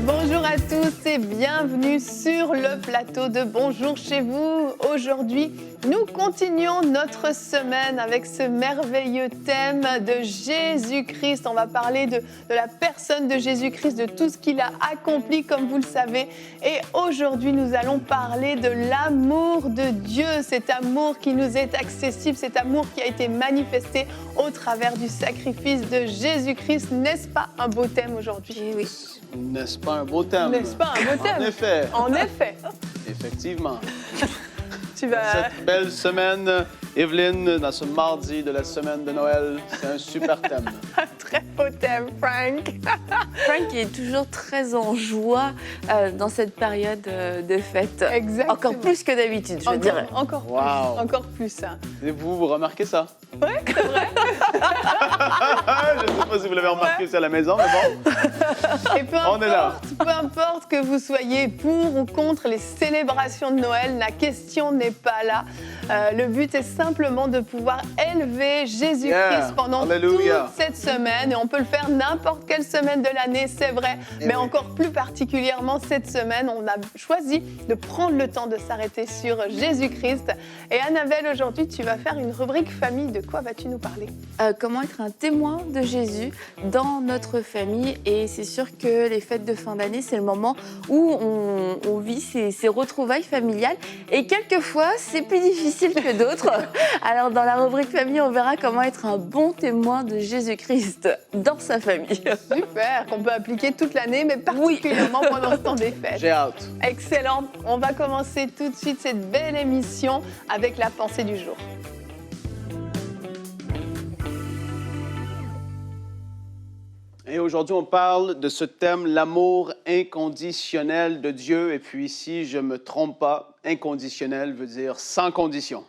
Bonjour à tous et bienvenue sur le plateau de Bonjour chez vous. Aujourd'hui, nous continuons notre semaine avec ce merveilleux thème de Jésus-Christ. On va parler de la personne de Jésus-Christ, de tout ce qu'il a accompli, comme vous le savez. Et aujourd'hui, nous allons parler de l'amour de Dieu, cet amour qui nous est accessible, cet amour qui a été manifesté au travers du sacrifice de Jésus-Christ. N'est-ce pas un beau thème aujourd'hui? Oui. N'est-ce pas un beau thème? N'est-ce pas un beau thème? En effet. En effet. Effectivement. Tu vas... Cette belle semaine, Evelyne, dans ce mardi de la semaine de Noël, c'est un super thème. Un très beau thème, Frank. Frank est toujours très en joie dans cette période de fête. Exactement. Encore plus que d'habitude, je dirais. Encore plus. Wow. Encore plus, hein. Et vous remarquez ça? Oui, c'est vrai. Je ne sais pas si vous l'avez remarqué aussi à la maison, mais bon. Et On est là. peu importe que vous soyez pour ou contre les célébrations de Noël, la question n'est pas là. Le but est simplement de pouvoir élever Jésus-Christ pendant Alléluia. toute cette semaine. Et on peut le faire n'importe quelle semaine de l'année, c'est vrai. Mais encore plus particulièrement cette semaine, on a choisi de prendre le temps de s'arrêter sur Jésus-Christ. Et Annabelle, aujourd'hui, tu vas faire une rubrique famille. De quoi vas-tu nous parler? Comment être un témoin de Jésus dans notre famille. Et c'est sûr que les fêtes de fin d'année, c'est le moment où on vit ces retrouvailles familiales. Et quelquefois, c'est plus difficile que d'autres. Alors, dans la rubrique famille, on verra comment être un bon témoin de Jésus-Christ dans sa famille. Super, qu'on peut appliquer toute l'année, mais particulièrement pendant ce temps des fêtes. J'ai hâte. Excellent. On va commencer tout de suite cette belle émission avec la pensée du jour. Et aujourd'hui, on parle de ce thème, l'amour inconditionnel de Dieu. Et puis, si je ne me trompe pas, inconditionnel veut dire sans condition.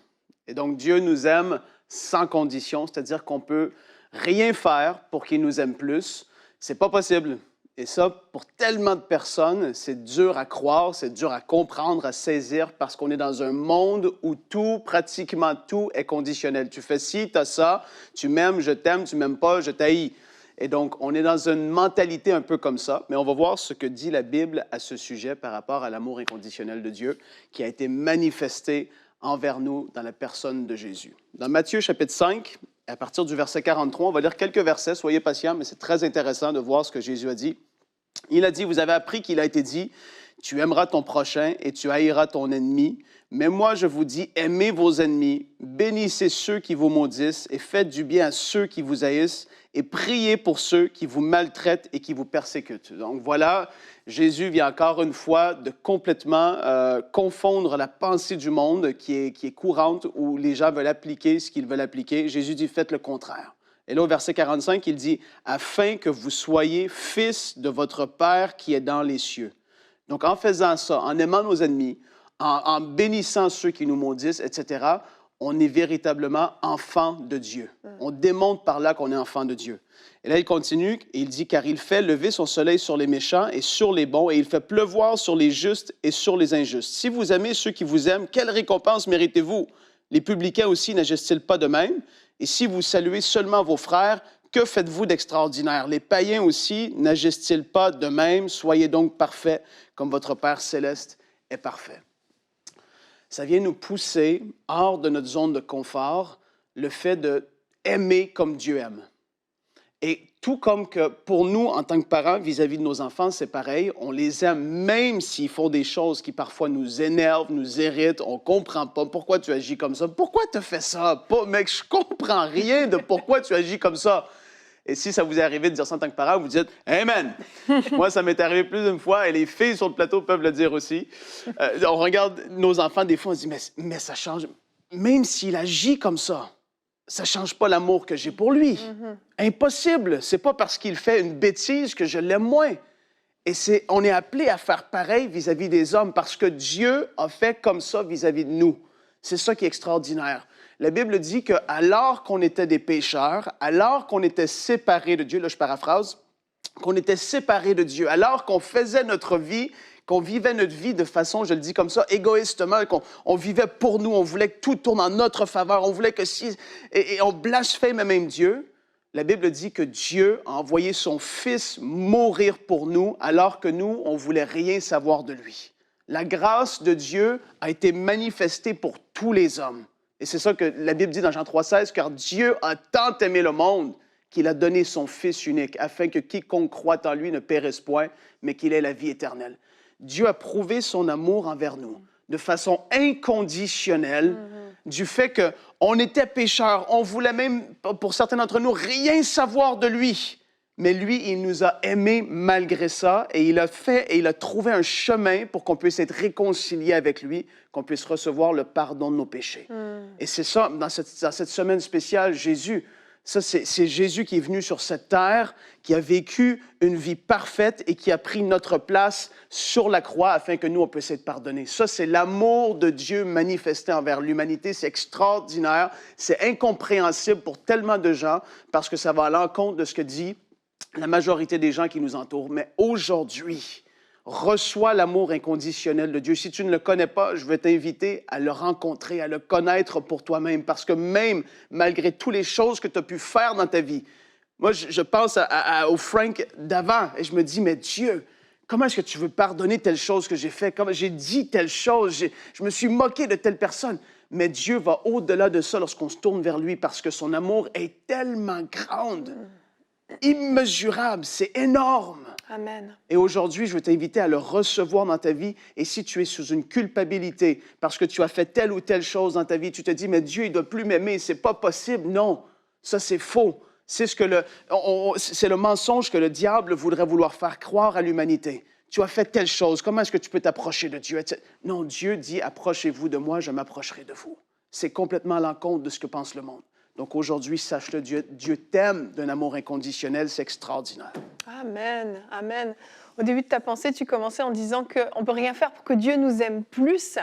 Et donc, Dieu nous aime sans condition, c'est-à-dire qu'on ne peut rien faire pour qu'il nous aime plus. Ce n'est pas possible. Et ça, pour tellement de personnes, c'est dur à croire, c'est dur à comprendre, à saisir, parce qu'on est dans un monde où tout, pratiquement tout, est conditionnel. Tu fais ci, tu as ça, tu m'aimes, je t'aime, tu m'aimes pas, je t'haïs. Et donc, on est dans une mentalité un peu comme ça, mais on va voir ce que dit la Bible à ce sujet par rapport à l'amour inconditionnel de Dieu qui a été manifesté envers nous dans la personne de Jésus. Dans Matthieu chapitre 5, à partir du verset 43, on va lire quelques versets, soyez patients, mais c'est très intéressant de voir ce que Jésus a dit. Il a dit, vous avez appris qu'il a été dit, tu aimeras ton prochain et tu haïras ton ennemi. Mais moi, je vous dis, aimez vos ennemis, bénissez ceux qui vous maudissent et faites du bien à ceux qui vous haïssent et priez pour ceux qui vous maltraitent et qui vous persécutent. Donc voilà, Jésus vient encore une fois de complètement confondre la pensée du monde qui est courante, où les gens veulent appliquer ce qu'ils veulent appliquer. Jésus dit, faites le contraire. Et là, au verset 45, il dit, afin que vous soyez fils de votre Père qui est dans les cieux. Donc en faisant ça, en aimant nos ennemis, en bénissant ceux qui nous maudissent, etc., on est véritablement enfant de Dieu. On démontre par là qu'on est enfant de Dieu. Et là, il continue, et il dit, car il fait lever son soleil sur les méchants et sur les bons, et il fait pleuvoir sur les justes et sur les injustes. Si vous aimez ceux qui vous aiment, quelle récompense méritez-vous? Les publicains aussi n'agissent-ils pas de même? Et si vous saluez seulement vos frères, que faites-vous d'extraordinaire? Les païens aussi n'agissent-ils pas de même? Soyez donc parfaits, comme votre Père céleste est parfait. Ça vient nous pousser hors de notre zone de confort, le fait d'aimer comme Dieu aime. Et tout comme que pour nous, en tant que parents, vis-à-vis de nos enfants, c'est pareil, on les aime même s'ils font des choses qui parfois nous énervent, nous irritent, on ne comprend pas pourquoi tu agis comme ça. Pourquoi tu fais ça? Pas, mec, je ne comprends rien de pourquoi tu agis comme ça. Et si ça vous est arrivé de dire ça en tant que parent, vous dites « Amen! » Moi, ça m'est arrivé plus d'une fois, et les filles sur le plateau peuvent le dire aussi. On regarde nos enfants, des fois, on se dit « Mais ça change. Même s'il agit comme ça, ça ne change pas l'amour que j'ai pour lui. Impossible! C'est pas parce qu'il fait une bêtise que je l'aime moins. » Et on est appelé à faire pareil vis-à-vis des hommes, parce que Dieu a fait comme ça vis-à-vis de nous. C'est ça qui est extraordinaire. La Bible dit qu'alors qu'on était des pécheurs, alors qu'on était séparés de Dieu, là je paraphrase, qu'on était séparés de Dieu, alors qu'on faisait notre vie, qu'on vivait notre vie de façon, je le dis comme ça, égoïstement, qu'on vivait pour nous, on voulait que tout tourne en notre faveur, on voulait que si... Et on blasphème même Dieu. La Bible dit que Dieu a envoyé son Fils mourir pour nous, alors que nous, on ne voulait rien savoir de lui. La grâce de Dieu a été manifestée pour tous les hommes. Et c'est ça que la Bible dit dans Jean 3,16, « Car Dieu a tant aimé le monde qu'il a donné son Fils unique, afin que quiconque croit en lui ne périsse point, mais qu'il ait la vie éternelle. » Dieu a prouvé son amour envers nous de façon inconditionnelle, du fait qu'on était pécheurs, on voulait même, pour certains d'entre nous, rien savoir de lui. Mais lui, il nous a aimés malgré ça, et il a trouvé un chemin pour qu'on puisse être réconciliés avec lui, qu'on puisse recevoir le pardon de nos péchés. Et c'est ça, dans cette semaine spéciale, Jésus, ça, c'est Jésus qui est venu sur cette terre, qui a vécu une vie parfaite et qui a pris notre place sur la croix afin que nous, on puisse être pardonnés. Ça, c'est l'amour de Dieu manifesté envers l'humanité. C'est extraordinaire, c'est incompréhensible pour tellement de gens parce que ça va à l'encontre de ce que dit la majorité des gens qui nous entourent. Mais aujourd'hui, reçois l'amour inconditionnel de Dieu. Si tu ne le connais pas, je veux t'inviter à le rencontrer, à le connaître pour toi-même, parce que même malgré toutes les choses que tu as pu faire dans ta vie, moi, je pense au Frank d'avant et je me dis, mais Dieu, comment est-ce que tu veux pardonner telle chose que j'ai fait? Comment j'ai dit telle chose? Je me suis moqué de telle personne. Mais Dieu va au-delà de ça lorsqu'on se tourne vers lui parce que son amour est tellement grand, immesurable, c'est énorme. Amen. Et aujourd'hui, je veux t'inviter à le recevoir dans ta vie. Et si tu es sous une culpabilité parce que tu as fait telle ou telle chose dans ta vie, tu te dis, mais Dieu, il ne doit plus m'aimer, c'est pas possible. Non, ça, c'est faux. C'est c'est le mensonge que le diable voudrait vouloir faire croire à l'humanité. Tu as fait telle chose, comment est-ce que tu peux t'approcher de Dieu? Non, Dieu dit, approchez-vous de moi, je m'approcherai de vous. C'est complètement à l'encontre de ce que pense le monde. Donc aujourd'hui, sache-le, Dieu t'aime d'un amour inconditionnel, c'est extraordinaire. Amen, amen. Au début de ta pensée, tu commençais en disant qu'on ne peut rien faire pour que Dieu nous aime plus.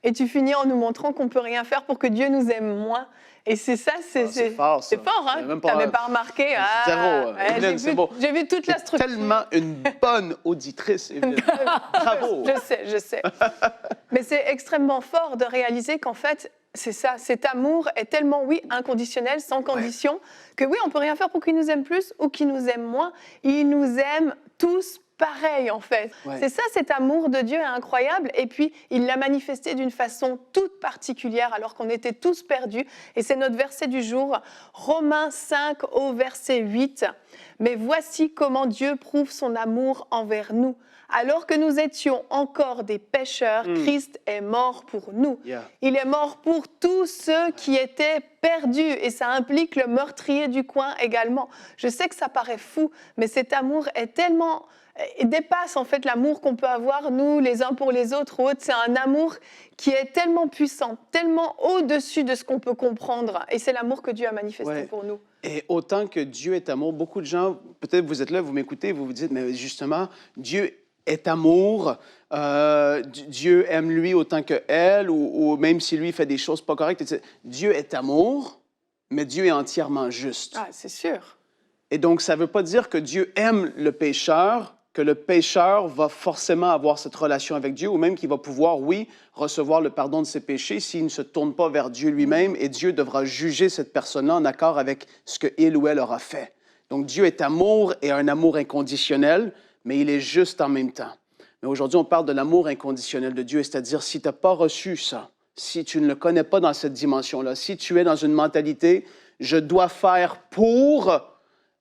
Et tu finis en nous montrant qu'on ne peut rien faire pour que Dieu nous aime moins. Et c'est ça, c'est fort, ça. C'est fort, hein? Tu n'avais pas remarqué. Zéro. Ouais, j'ai vu toute la structure. Tellement une bonne auditrice, Evelyne. Bravo. Je sais. Mais c'est extrêmement fort de réaliser qu'en fait, c'est ça, cet amour est tellement, oui, inconditionnel, sans condition, que oui, on ne peut rien faire pour qu'il nous aime plus ou qu'il nous aime moins. Il nous aime tous pareil, en fait. Ouais. C'est ça, cet amour de Dieu est incroyable. Et puis, il l'a manifesté d'une façon toute particulière, alors qu'on était tous perdus. Et c'est notre verset du jour, Romains 5 au verset 8. « Mais voici comment Dieu prouve son amour envers nous. Alors que nous étions encore des pécheurs, Christ est mort pour nous. Il est mort pour tous ceux qui étaient perdus. Et ça implique le meurtrier du coin également. Je sais que ça paraît fou, mais cet amour est tellement... Il dépasse en fait l'amour qu'on peut avoir, nous, les uns pour les autres ou autres. C'est un amour qui est tellement puissant, tellement au-dessus de ce qu'on peut comprendre. Et c'est l'amour que Dieu a manifesté pour nous. Et autant que Dieu est amour, beaucoup de gens, peut-être vous êtes là, vous m'écoutez, vous vous dites, mais justement, Dieu est amour, Dieu aime lui autant qu'elle, ou même si lui fait des choses pas correctes. Dieu est amour, mais Dieu est entièrement juste. Ah, c'est sûr. Et donc, ça ne veut pas dire que Dieu aime le pécheur, que le pécheur va forcément avoir cette relation avec Dieu, ou même qu'il va pouvoir, oui, recevoir le pardon de ses péchés s'il ne se tourne pas vers Dieu lui-même, et Dieu devra juger cette personne-là en accord avec ce qu'il ou elle aura fait. Donc, Dieu est amour et un amour inconditionnel, mais il est juste en même temps. Mais aujourd'hui, on parle de l'amour inconditionnel de Dieu, c'est-à-dire si tu n'as pas reçu ça, si tu ne le connais pas dans cette dimension-là, si tu es dans une mentalité « je dois faire pour »,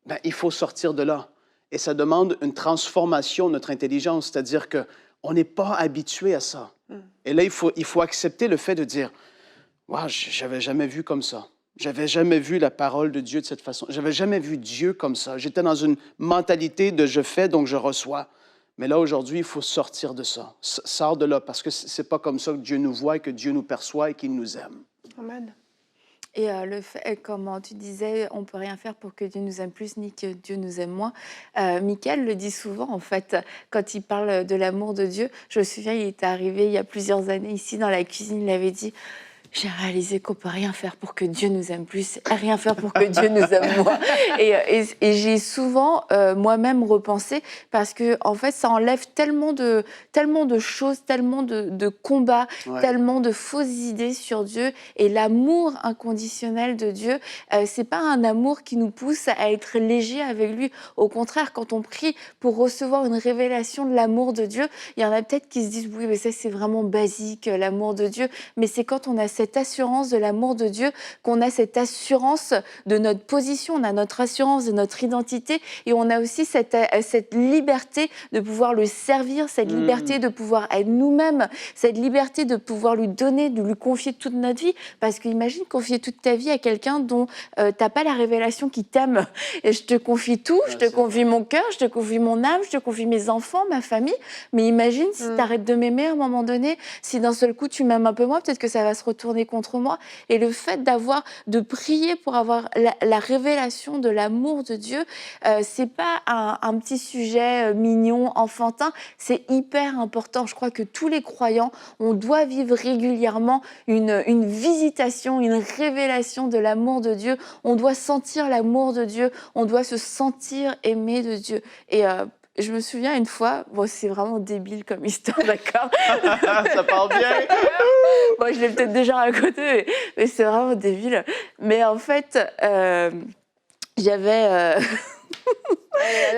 ben, il faut sortir de là. Et ça demande une transformation de notre intelligence, c'est-à-dire qu'on n'est pas habitué à ça. Et là, il faut accepter le fait de dire « wow, je n'avais jamais vu comme ça. Je n'avais jamais vu la parole de Dieu de cette façon. Je n'avais jamais vu Dieu comme ça. J'étais dans une mentalité de « je fais, donc je reçois ». Mais là, aujourd'hui, il faut sortir de ça. Sors de là, parce que ce n'est pas comme ça que Dieu nous voit, que Dieu nous perçoit et qu'il nous aime. Amen. Et le fait, comme tu disais, on ne peut rien faire pour que Dieu nous aime plus ni que Dieu nous aime moins. Michael le dit souvent, en fait, quand il parle de l'amour de Dieu. Je me souviens, il était arrivé il y a plusieurs années ici dans la cuisine, il avait dit j'ai réalisé qu'on peut rien faire pour que Dieu nous aime plus, rien faire pour que Dieu nous aime moins. Et j'ai souvent moi-même repensé parce que en fait, ça enlève tellement de choses, tellement de combats, tellement de fausses idées sur Dieu. Et l'amour inconditionnel de Dieu, c'est pas un amour qui nous pousse à être léger avec lui. Au contraire, quand on prie pour recevoir une révélation de l'amour de Dieu, il y en a peut-être qui se disent oui, mais ça c'est vraiment basique, l'amour de Dieu. Mais c'est quand on a cette assurance de l'amour de Dieu, qu'on a cette assurance de notre position, on a notre assurance de notre identité et on a aussi cette liberté de pouvoir le servir, cette liberté de pouvoir être nous-mêmes, cette liberté de pouvoir lui donner, de lui confier toute notre vie. Parce qu'imagine confier toute ta vie à quelqu'un dont tu n'as pas la révélation qui t'aime. Et je te confie tout, je te confie mon cœur, je te confie mon âme, je te confie mes enfants, ma famille. Mais imagine si tu arrêtes de m'aimer à un moment donné, si d'un seul coup tu m'aimes un peu moins, peut-être que ça va se retourner contre moi. Et le fait de prier pour avoir la révélation de l'amour de Dieu, c'est pas un petit sujet mignon, enfantin, c'est hyper important. Je crois que tous les croyants, on doit vivre régulièrement une visitation, une révélation de l'amour de Dieu. On doit sentir l'amour de Dieu, on doit se sentir aimé de Dieu. Et je me souviens une fois, bon, c'est vraiment débile comme histoire, d'accord? Ça part bien. Bon, je l'ai peut-être déjà raconté, mais c'est vraiment débile. Mais en fait, j'avais...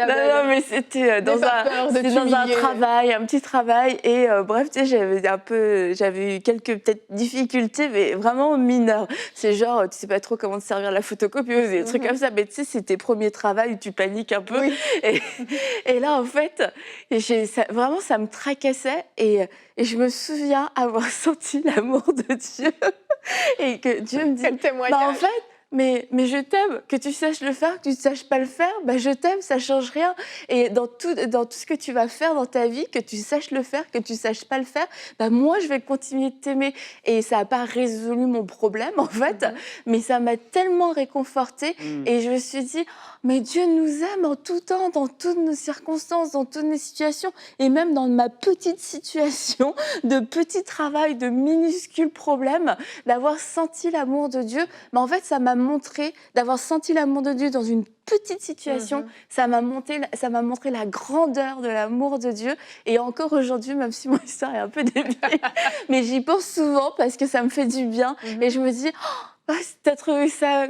Non, mais c'était dans un travail, un petit travail. Et bref, tu sais, j'avais eu quelques peut-être difficultés, mais vraiment mineures. C'est genre, tu sais pas trop comment te servir la photocopieuse, des trucs comme ça. Mais tu sais, c'est tes premiers travails où tu paniques un peu. Oui. Et là, en fait, vraiment, ça me tracassait. Et je me souviens avoir senti l'amour de Dieu. Et que Dieu me dit, quel témoignage. En fait, mais je t'aime, que tu saches le faire, que tu ne saches pas le faire, je t'aime, ça ne change rien. Et dans tout ce que tu vas faire dans ta vie, que tu saches le faire, que tu ne saches pas le faire, moi, je vais continuer de t'aimer. Et ça n'a pas résolu mon problème, en fait, mais ça m'a tellement réconfortée. Et je me suis dit, mais Dieu nous aime en tout temps, dans toutes nos circonstances, dans toutes nos situations, et même dans ma petite situation de petit travail, de minuscules problèmes, d'avoir senti l'amour de Dieu. En fait, ça m'a montré, d'avoir senti l'amour de Dieu dans une petite situation, ça m'a montré la grandeur de l'amour de Dieu. Et encore aujourd'hui, même si mon histoire est un peu débile, mais j'y pense souvent parce que ça me fait du bien. Et je me dis, t'as trouvé ça...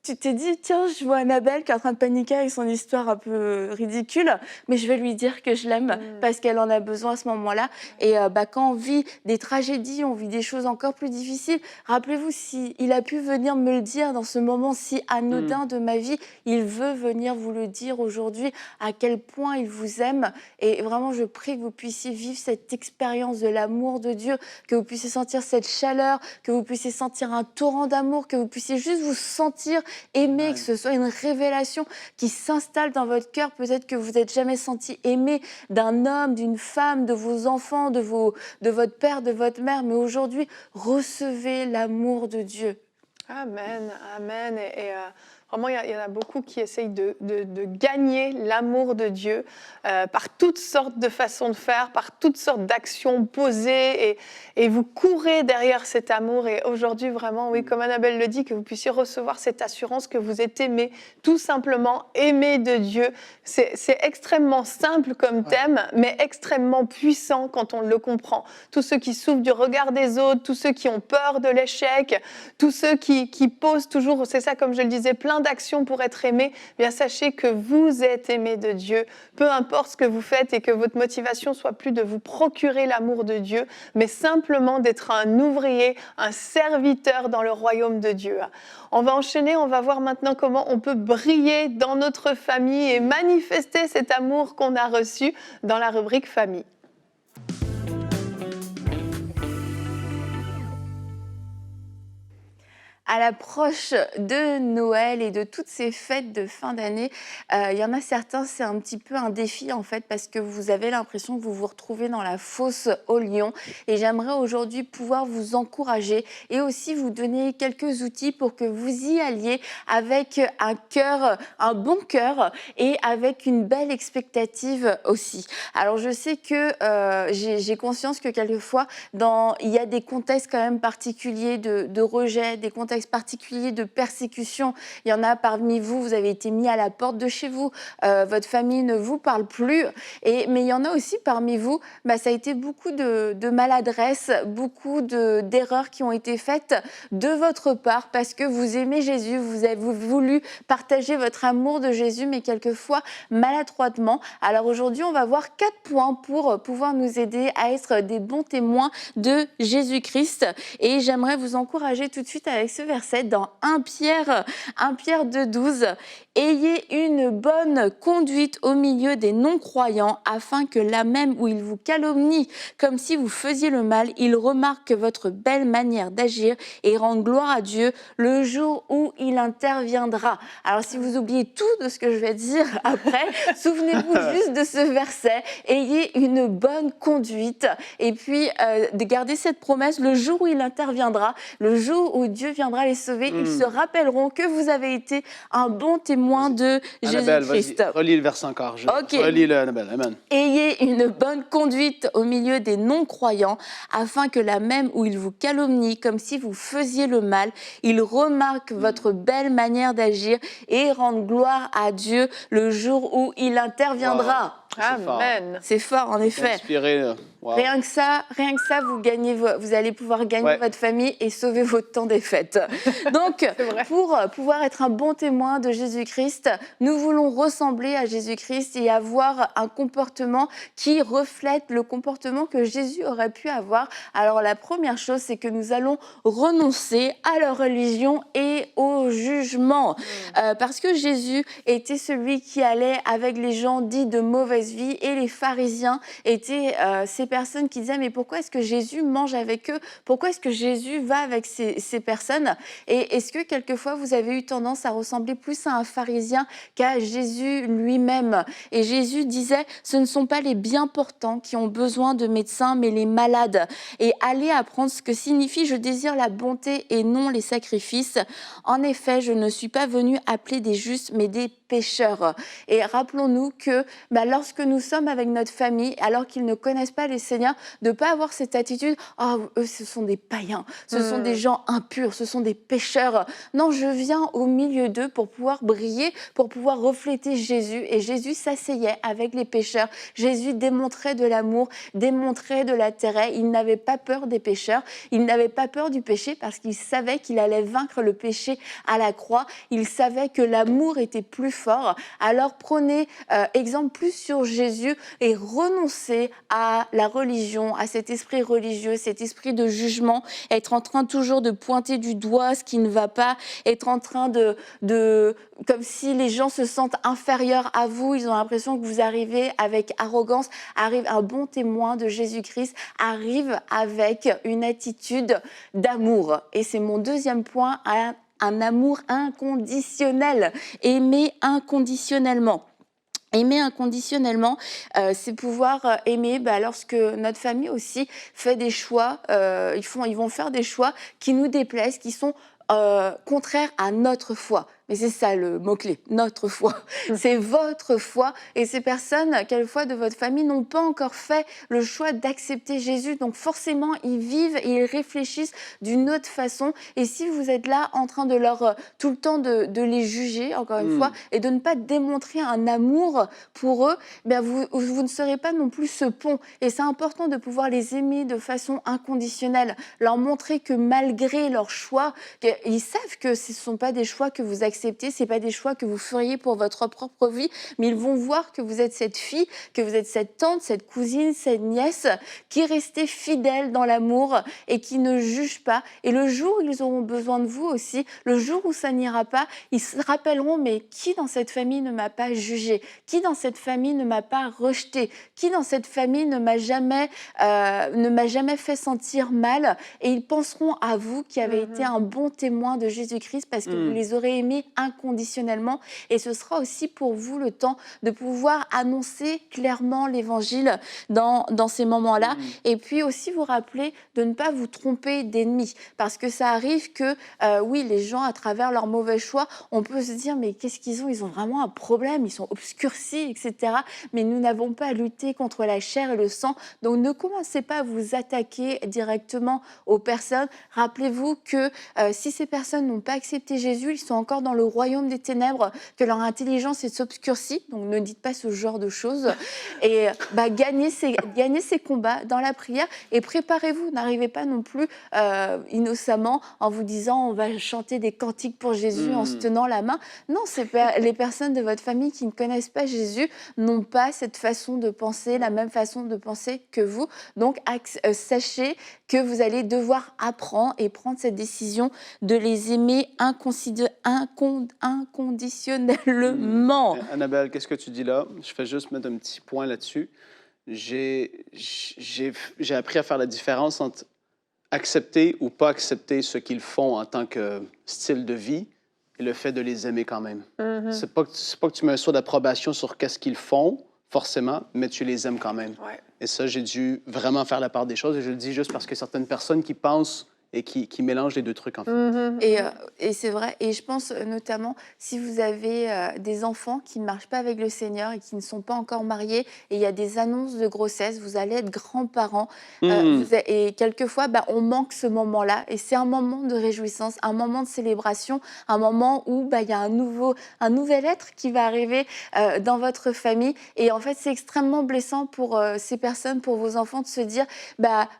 Tu t'es dit, tiens, je vois Annabelle qui est en train de paniquer avec son histoire un peu ridicule, mais je vais lui dire que je l'aime parce qu'elle en a besoin à ce moment-là. Et quand on vit des tragédies, on vit des choses encore plus difficiles, rappelez-vous, s'il a pu venir me le dire dans ce moment si anodin de ma vie, il veut venir vous le dire aujourd'hui, à quel point il vous aime. Et vraiment, je prie que vous puissiez vivre cette expérience de l'amour de Dieu, que vous puissiez sentir cette chaleur, que vous puissiez sentir un torrent d'amour, que vous puissiez juste vous sentir aimer, que ce soit une révélation qui s'installe dans votre cœur. Peut-être que vous n'êtes jamais senti aimé d'un homme, d'une femme, de vos enfants, de votre père, de votre mère. Mais aujourd'hui, recevez l'amour de Dieu. Amen, amen. Et vraiment, il y en a beaucoup qui essayent de gagner l'amour de Dieu par toutes sortes de façons de faire, par toutes sortes d'actions posées. Et vous courez derrière cet amour. Et aujourd'hui, vraiment, oui, comme Annabelle le dit, que vous puissiez recevoir cette assurance que vous êtes aimé, tout simplement aimé de Dieu. C'est extrêmement simple comme thème, mais extrêmement puissant quand on le comprend. Tous ceux qui souffrent du regard des autres, tous ceux qui ont peur de l'échec, tous ceux qui posent toujours, c'est ça comme je le disais, plein d'actions pour être aimés, bien sachez que vous êtes aimés de Dieu. Peu importe ce que vous faites et que votre motivation soit plus de vous procurer l'amour de Dieu, mais simplement d'être un ouvrier, un serviteur dans le royaume de Dieu. On va enchaîner, on va voir maintenant comment on peut briller dans notre famille et manifester cet amour qu'on a reçu dans la rubrique famille. À l'approche de Noël et de toutes ces fêtes de fin d'année, il y en a certains, c'est un petit peu un défi en fait parce que vous avez l'impression que vous vous retrouvez dans la fosse au lion. Et j'aimerais aujourd'hui pouvoir vous encourager et aussi vous donner quelques outils pour que vous y alliez avec un cœur, un bon cœur et avec une belle expectative aussi. Alors je sais que j'ai conscience que quelquefois, il y a des contextes quand même particuliers de rejet, des contextes particuliers de persécution. Il y en a parmi vous, vous avez été mis à la porte de chez vous, votre famille ne vous parle plus. Mais il y en a aussi parmi vous, ça a été beaucoup de maladresse, beaucoup d'erreurs qui ont été faites de votre part parce que vous aimez Jésus, vous avez voulu partager votre amour de Jésus, mais quelquefois maladroitement. Alors aujourd'hui, on va voir 4 points pour pouvoir nous aider à être des bons témoins de Jésus-Christ. Et j'aimerais vous encourager tout de suite avec ce verset dans 1 Pierre 2,12. Ayez une bonne conduite au milieu des non-croyants, afin que là même où ils vous calomnient, comme si vous faisiez le mal, ils remarquent votre belle manière d'agir et rendent gloire à Dieu le jour où il interviendra. Alors si vous oubliez tout de ce que je vais dire après, souvenez-vous juste de ce verset. Ayez une bonne conduite et puis de garder cette promesse, le jour où il interviendra, le jour où Dieu viendra les sauver, ils se rappelleront que vous avez été un bon témoin de Jésus-Christ. Relis le verset encore. Okay. Relis-le, Annabelle. Amen. Ayez une bonne conduite au milieu des non-croyants, afin que là même où ils vous calomnient, comme si vous faisiez le mal, ils remarquent votre belle manière d'agir et rendent gloire à Dieu le jour où il interviendra. Wow. Amen. C'est fort, en effet. Inspiré, wow. Rien que ça, vous allez pouvoir gagner votre famille et sauver votre temps des fêtes. Donc, pour pouvoir être un bon témoin de Jésus-Christ, nous voulons ressembler à Jésus-Christ et avoir un comportement qui reflète le comportement que Jésus aurait pu avoir. Alors, la première chose, c'est que nous allons renoncer à la religion et au jugement. Parce que Jésus était celui qui allait avec les gens dits de mauvaise vie et les pharisiens étaient ces personnes qui disaient mais pourquoi est-ce que Jésus mange avec eux? Pourquoi est-ce que Jésus va avec ces personnes? Et est-ce que quelquefois vous avez eu tendance à ressembler plus à un pharisien qu'à Jésus lui-même? Et Jésus disait ce ne sont pas les bien portants qui ont besoin de médecins mais les malades. Et allez apprendre ce que signifie je désire la bonté et non les sacrifices. En effet, je ne suis pas venu appeler des justes mais des pécheurs. Et rappelons-nous que lorsque nous sommes avec notre famille, alors qu'ils ne connaissent pas les Seigneurs, de ne pas avoir cette attitude « Ah, eux, ce sont des païens, ce sont des gens impurs, ce sont des pécheurs. » Non, je viens au milieu d'eux pour pouvoir briller, pour pouvoir refléter Jésus. Et Jésus s'asseyait avec les pécheurs. Jésus démontrait de l'amour, démontrait de l'intérêt. Il n'avait pas peur des pécheurs. Il n'avait pas peur du péché parce qu'il savait qu'il allait vaincre le péché à la croix. Il savait que l'amour était plus fort. Alors prenez exemple plus sur Jésus et renoncez à la religion, à cet esprit religieux, cet esprit de jugement, être en train toujours de pointer du doigt ce qui ne va pas, être en train de comme si les gens se sentent inférieurs à vous, ils ont l'impression que vous arrivez avec arrogance, un bon témoin de Jésus-Christ arrive avec une attitude d'amour. Et c'est mon deuxième point, un amour inconditionnel, aimer inconditionnellement. Aimer inconditionnellement, c'est pouvoir aimer lorsque notre famille aussi fait des choix, ils vont faire des choix qui nous déplaisent, qui sont contraires à notre foi. Mais c'est ça le mot-clé, notre foi. C'est votre foi. Et ces personnes, quelquefois de votre famille, n'ont pas encore fait le choix d'accepter Jésus. Donc forcément, ils vivent et ils réfléchissent d'une autre façon. Et si vous êtes là en train de leur tout le temps de les juger, encore une fois, et de ne pas démontrer un amour pour eux, vous ne serez pas non plus ce pont. Et c'est important de pouvoir les aimer de façon inconditionnelle. Leur montrer que malgré leurs choix, ils savent que ce ne sont pas des choix que vous acceptez accepter, c'est pas des choix que vous feriez pour votre propre vie, mais ils vont voir que vous êtes cette fille, que vous êtes cette tante, cette cousine, cette nièce qui est restée fidèle dans l'amour et qui ne juge pas. Et le jour où ils auront besoin de vous aussi, le jour où ça n'ira pas, ils se rappelleront, mais qui dans cette famille ne m'a pas jugé? Qui dans cette famille ne m'a pas rejeté? Qui dans cette famille ne m'a jamais fait sentir mal? Et ils penseront à vous qui avez été un bon témoin de Jésus-Christ parce que vous les aurez aimés inconditionnellement. Et ce sera aussi pour vous le temps de pouvoir annoncer clairement l'évangile dans ces moments-là. Et puis aussi vous rappeler de ne pas vous tromper d'ennemis. Parce que ça arrive que, oui, les gens, à travers leurs mauvais choix, on peut se dire, mais qu'est-ce qu'ils ont? Ils ont vraiment un problème, ils sont obscurcis, etc. Mais nous n'avons pas à lutter contre la chair et le sang. Donc ne commencez pas à vous attaquer directement aux personnes. Rappelez-vous que si ces personnes n'ont pas accepté Jésus, ils sont encore dans le royaume des ténèbres, que leur intelligence est obscurcie. Donc ne dites pas ce genre de choses. Et gagnez ces combats dans la prière et préparez-vous. N'arrivez pas non plus innocemment en vous disant on va chanter des cantiques pour Jésus en se tenant la main. Non, les personnes de votre famille qui ne connaissent pas Jésus n'ont pas cette façon de penser, la même façon de penser que vous. Donc sachez que vous allez devoir apprendre et prendre cette décision de les aimer inconditionnellement. Annabelle, qu'est-ce que tu dis là? Je fais juste mettre un petit point là-dessus. J'ai appris à faire la différence entre accepter ou pas accepter ce qu'ils font en tant que style de vie et le fait de les aimer quand même. C'est pas que tu mets un saut d'approbation sur qu'est-ce qu'ils font, forcément, mais tu les aimes quand même. Ouais. Et ça, j'ai dû vraiment faire la part des choses. Et je le dis juste parce que certaines personnes qui pensent et qui mélangent les deux trucs, en fait. Et c'est vrai. Et je pense notamment, si vous avez des enfants qui ne marchent pas avec le Seigneur et qui ne sont pas encore mariés, et il y a des annonces de grossesse, vous allez être grands-parents. Et quelquefois, on manque ce moment-là. Et c'est un moment de réjouissance, un moment de célébration, un moment où il y a un nouvel être qui va arriver dans votre famille. Et en fait, c'est extrêmement blessant pour ces personnes, pour vos enfants, de se dire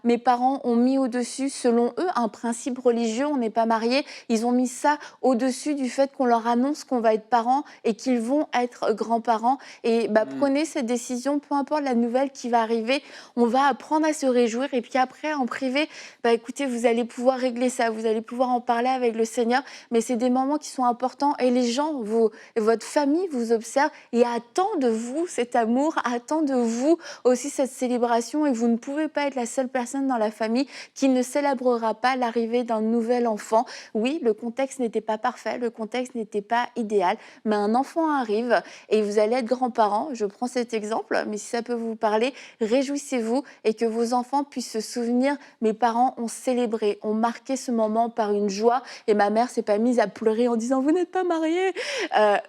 mes parents ont mis au-dessus, selon eux, un principe religieux, on n'est pas mariés, ils ont mis ça au-dessus du fait qu'on leur annonce qu'on va être parents et qu'ils vont être grands-parents. Et prenez cette décision, peu importe la nouvelle qui va arriver, on va apprendre à se réjouir. Et puis après, en privé, écoutez, vous allez pouvoir régler ça, vous allez pouvoir en parler avec le Seigneur, mais c'est des moments qui sont importants et les gens, votre famille vous observe et attend de vous cet amour, attend de vous aussi cette célébration, et vous ne pouvez pas être la seule personne dans la famille qui ne célébrera pas l'arrivée d'un nouvel enfant. Oui, le contexte n'était pas parfait, le contexte n'était pas idéal, mais un enfant arrive et vous allez être grands-parents. Je prends cet exemple, mais si ça peut vous parler, réjouissez-vous et que vos enfants puissent se souvenir, mes parents ont célébré, ont marqué ce moment par une joie, et ma mère s'est pas mise à pleurer en disant vous n'êtes pas mariés.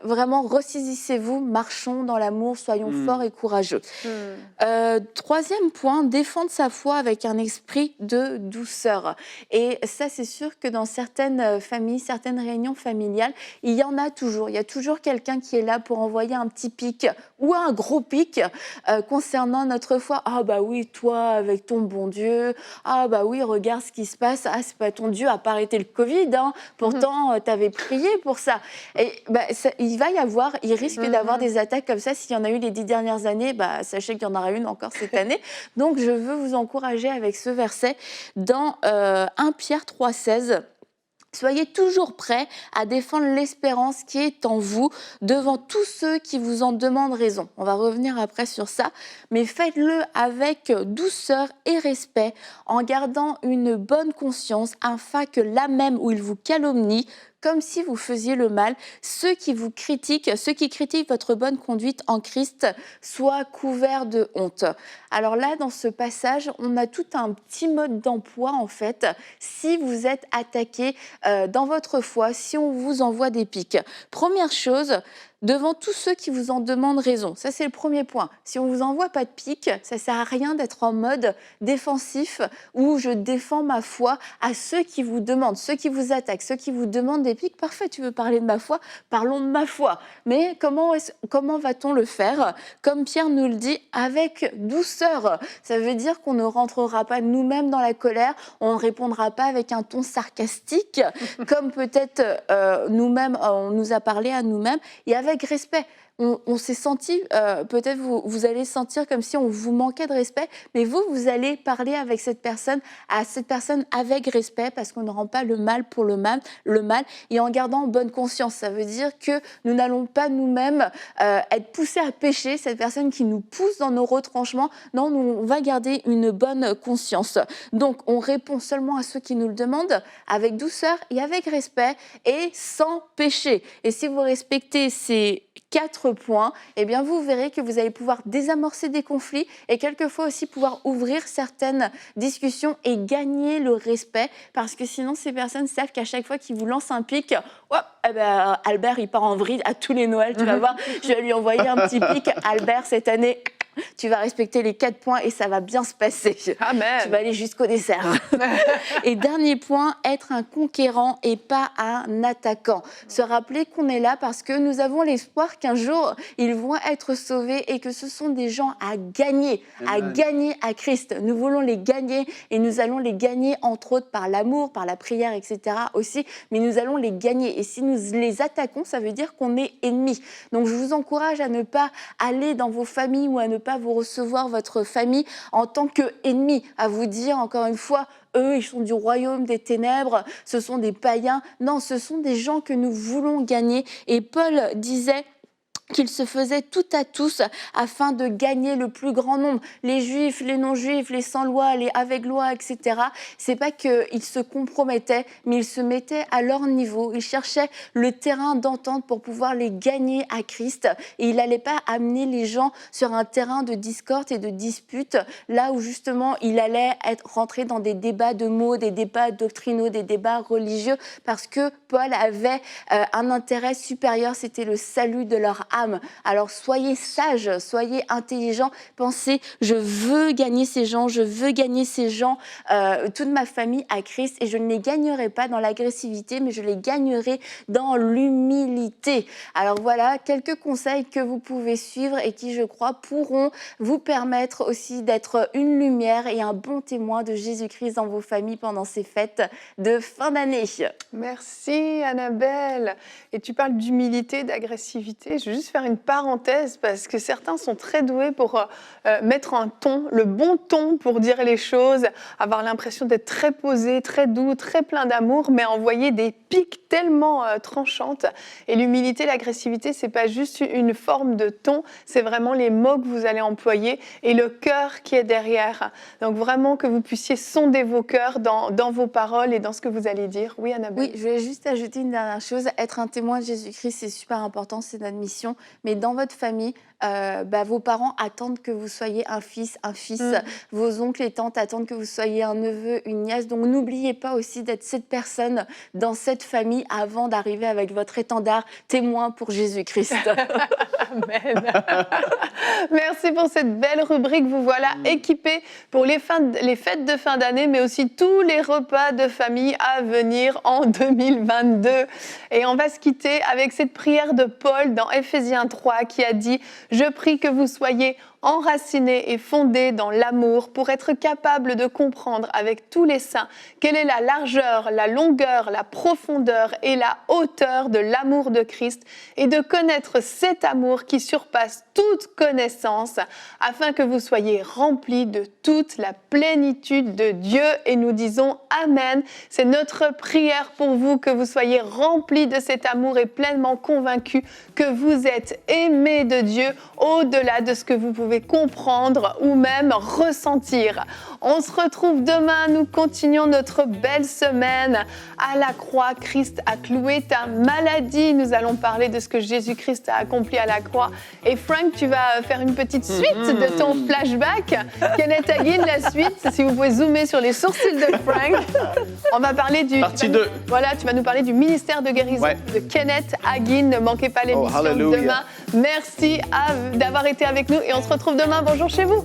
Vraiment, ressaisissez-vous, marchons dans l'amour, soyons forts et courageux. Troisième point, défendre sa foi avec un esprit de douceur. Et ça, c'est sûr que dans certaines familles, certaines réunions familiales, il y en a toujours. Il y a toujours quelqu'un qui est là pour envoyer un petit pic ou un gros pic concernant notre foi. Ah oui, toi, avec ton bon Dieu. Ah oui, regarde ce qui se passe. Ah, c'est pas ton Dieu, à part arrêter le Covid. Hein. Pourtant, t'avais prié pour ça. Et il risque d'avoir des attaques comme ça. S'il y en a eu les 10 dernières années, sachez qu'il y en aura une encore cette année. Donc, je veux vous encourager avec ce verset dans 1 Pierre 3,16. Soyez toujours prêts à défendre l'espérance qui est en vous devant tous ceux qui vous en demandent raison. On va revenir après sur ça, mais faites-le avec douceur et respect, en gardant une bonne conscience, afin que là même où ils vous calomnient, comme si vous faisiez le mal, ceux qui critiquent votre bonne conduite en Christ soient couverts de honte. Alors là, dans ce passage, on a tout un petit mode d'emploi, en fait, si vous êtes attaqué dans votre foi, si on vous envoie des pics. Première chose, devant tous ceux qui vous en demandent raison. Ça, c'est le premier point. Si on ne vous envoie pas de pique, ça ne sert à rien d'être en mode défensif où je défends ma foi à ceux qui vous demandent, ceux qui vous attaquent, ceux qui vous demandent des piques. Parfait, tu veux parler de ma foi, parlons de ma foi. Mais comment va-t-on le faire? Comme Pierre nous le dit, avec douceur. Ça veut dire qu'on ne rentrera pas nous-mêmes dans la colère, on ne répondra pas avec un ton sarcastique, comme peut-être nous-mêmes, on nous a parlé à nous-mêmes, et avec respect. On s'est senti, peut-être vous allez sentir comme si on vous manquait de respect, mais vous allez parler avec cette personne, à cette personne avec respect, parce qu'on ne rend pas le mal pour le mal, et en gardant bonne conscience. Ça veut dire que nous n'allons pas nous-mêmes être poussés à pécher, cette personne qui nous pousse dans nos retranchements. Non, on va garder une bonne conscience. Donc, on répond seulement à ceux qui nous le demandent, avec douceur et avec respect, et sans péché. Et si vous respectez ces 4 points, eh bien vous verrez que vous allez pouvoir désamorcer des conflits et quelquefois aussi pouvoir ouvrir certaines discussions et gagner le respect, parce que sinon ces personnes savent qu'à chaque fois qu'ils vous lancent un pic, Albert il part en vrille à tous les Noëls, tu vas voir, je vais lui envoyer un petit pic, Albert cette année tu vas respecter les 4 points et ça va bien se passer. Amen. Tu vas aller jusqu'au dessert. Et dernier point, être un conquérant et pas un attaquant. Se rappeler qu'on est là parce que nous avons l'espoir qu'un jour, ils vont être sauvés et que ce sont des gens à gagner à Christ. Nous voulons les gagner et nous allons les gagner entre autres par l'amour, par la prière, etc. aussi, mais nous allons les gagner. Et si nous les attaquons, ça veut dire qu'on est ennemis. Donc je vous encourage à ne pas aller dans vos familles ou à ne pas vous recevoir votre famille en tant qu'ennemis, à vous dire encore une fois, eux, ils sont du royaume des ténèbres, ce sont des païens. Non, ce sont des gens que nous voulons gagner. Et Paul disait qu'il se faisait tout à tous afin de gagner le plus grand nombre. Les juifs, les non-juifs, les sans-loi, les avec loi, etc. C'est pas qu'ils se compromettaient, mais ils se mettaient à leur niveau. Ils cherchaient le terrain d'entente pour pouvoir les gagner à Christ. Et il n'allait pas amener les gens sur un terrain de discorde et de dispute, là où justement il allait rentrer dans des débats de mots, des débats doctrinaux, des débats religieux, parce que Paul avait un intérêt supérieur, c'était le salut de leur âme. Alors soyez sages, soyez intelligents, pensez, je veux gagner ces gens, toute ma famille à Christ, et je ne les gagnerai pas dans l'agressivité, mais je les gagnerai dans l'humilité. Alors voilà, quelques conseils que vous pouvez suivre et qui, je crois, pourront vous permettre aussi d'être une lumière et un bon témoin de Jésus-Christ dans vos familles pendant ces fêtes de fin d'année. Merci Annabelle. Et tu parles d'humilité, d'agressivité. Je vais juste faire une parenthèse parce que certains sont très doués pour mettre un ton, le bon ton pour dire les choses, avoir l'impression d'être très posé, très doux, très plein d'amour, mais envoyer des piques tellement tranchantes. Et l'humilité, l'agressivité, c'est pas juste une forme de ton, c'est vraiment les mots que vous allez employer et le cœur qui est derrière. Donc vraiment que vous puissiez sonder vos cœurs dans vos paroles et dans ce que vous allez dire. Oui, Annabelle. Oui, je vais juste ajouter une dernière chose. Être un témoin de Jésus-Christ, c'est super important, c'est notre mission. Mais dans votre famille, vos parents attendent que vous soyez un fils. Vos oncles et tantes attendent que vous soyez un neveu, une nièce. Donc n'oubliez pas aussi d'être cette personne dans cette famille avant d'arriver avec votre étendard témoin pour Jésus-Christ. Amen. Merci pour cette belle rubrique. Vous voilà équipés pour les fêtes de fin d'année, mais aussi tous les repas de famille à venir en 2022. Et on va se quitter avec cette prière de Paul dans Éphésiens 3 qui a dit « Je prie que vous soyez enracinés et fondés dans l'amour pour être capables de comprendre avec tous les saints quelle est la largeur, la longueur, la profondeur et la hauteur de l'amour de Christ et de connaître cet amour qui surpasse toute connaissance afin que vous soyez remplis de toute la plénitude de Dieu. » Et nous disons Amen. C'est notre prière pour vous, que vous soyez remplis de cet amour et pleinement convaincus que vous êtes aimés de Dieu au-delà de ce que vous pouvez comprendre ou même ressentir. On se retrouve demain. Nous continuons notre belle semaine. À la croix, Christ a cloué ta maladie. Nous allons parler de ce que Jésus-Christ a accompli à la croix. Et Frank, tu vas faire une petite suite de ton flashback. Kenneth Hagin, la suite, si vous pouvez zoomer sur les sourcils de Frank. On va parler du... Partie 2. Voilà, tu vas nous parler du ministère de guérison de Kenneth Hagin. Ne manquez pas l'émission demain. Merci d'avoir été avec nous et on se retrouve demain. Bonjour chez vous.